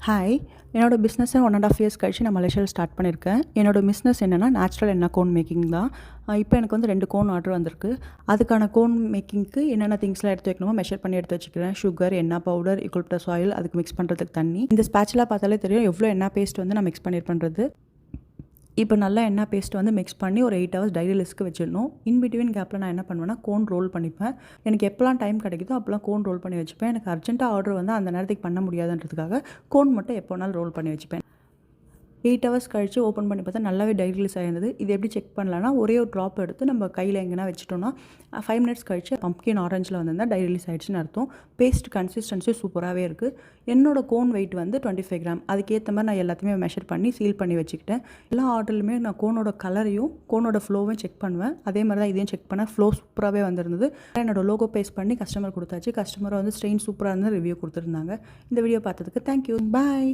Hi, என்னோட பிஸ்னஸை 1.5 years கழிச்சு நான் மலேசியாவில் ஸ்டார்ட் பண்ணியிருக்கேன். என்னோட பிஸ்னஸ் என்னென்னா நேச்சுரல் எண்ணெய் கோன் மேக்கிங் தான். இப்போ எனக்கு வந்து 2 கோன் ஆர்டர் வந்திருக்கு. அதுக்கான கோன் மேக்கிங்க்கு என்னென்ன திங்ஸ்லாம் எடுத்து வைக்கணுமோ மெஷர் பண்ணி எடுத்து வச்சுக்கிறேன். சுகர், எண்ணெய் பவுடர், யூக்கலிப்டஸ் ஆயில், அதுக்கு மிக்ஸ் பண்ணுறதுக்கு தண்ணி. இந்த ஸ்பேட்சுலா பார்த்தாலே தெரியும் எவ்வளோ எண்ணெய் பேஸ்ட் வந்து நான் மிக்ஸ் பண்ணியிருப்பேன்றது. இப்போ நல்லா எண்ணெய் பேஸ்ட் வந்து மிக்ஸ் பண்ணி ஒரு 8 ஹவர்ஸ் டைரி லிஸ்க்கு வச்சிடணும். இன் பிட்வீன் கேப்பில் நான் என்ன பண்ணுவேன்னா கோன் ரோல் பண்ணிப்பேன். எனக்கு எப்போலாம் டைம் கிடைக்குதோ அப்போலாம் கோன் ரோல் பண்ணி வச்சுப்பேன். எனக்கு அர்ஜென்ட்டாக ஆர்டர் வந்து அந்த நேரத்துக்கு பண்ண முடியாதுன்றதுக்காக கோன் மட்டும் எப்போ வேணாலும் ரோல் பண்ணி வச்சுப்பேன். 8 ஹவர்ஸ் கழிச்சு ஓப்பன் பண்ணி பார்த்தா நல்லாவே டைரி ரிலீஸ் ஆயிருந்தது. இது எப்படி செக் பண்ணலான்னா, ஒரே ஒரு ட்ராப் எடுத்து நம்ம கையில் எங்கேனா வச்சுட்டோம்னா 5 மினிட்ஸ் கழிச்சு பம்ப்கின் ஆரஞ்சில் வந்திருந்தால் டைரி ரிலீஸ் ஆகிடுச்சுன்னு அர்த்தம். பேஸ்ட் கன்சிஸ்டன்சி சூப்பராகவே இருக்குது. என்னோட கோன் வெயிட் வந்து 25 கிராம். அதுக்கேற்ற மாதிரி நான் எல்லாத்தையுமே மெஷர் பண்ணி சீல் பண்ணி வச்சுக்கிட்டேன். எல்லா ஆர்டர்லையுமே நான் கோனோட கலரையும் கோனோட ஃப்ளோவையும் செக் பண்ணுவேன். அதே மாதிரி தான் இதையும் செக் பண்ணேன். ஃப்ளோ சூப்பராகவே வந்திருந்தது. என்னோட லோகோ பேஸ்ட் பண்ணி கஸ்டமர் கொடுத்தாச்சு. கஸ்டமரை வந்து ஸ்ட்ரெயின் சூப்பராக இருந்து ரிவ்யூ கொடுத்துருந்தாங்க. இந்த வீடியோ பார்த்ததுக்கு தேங்க்யூ. பாய்.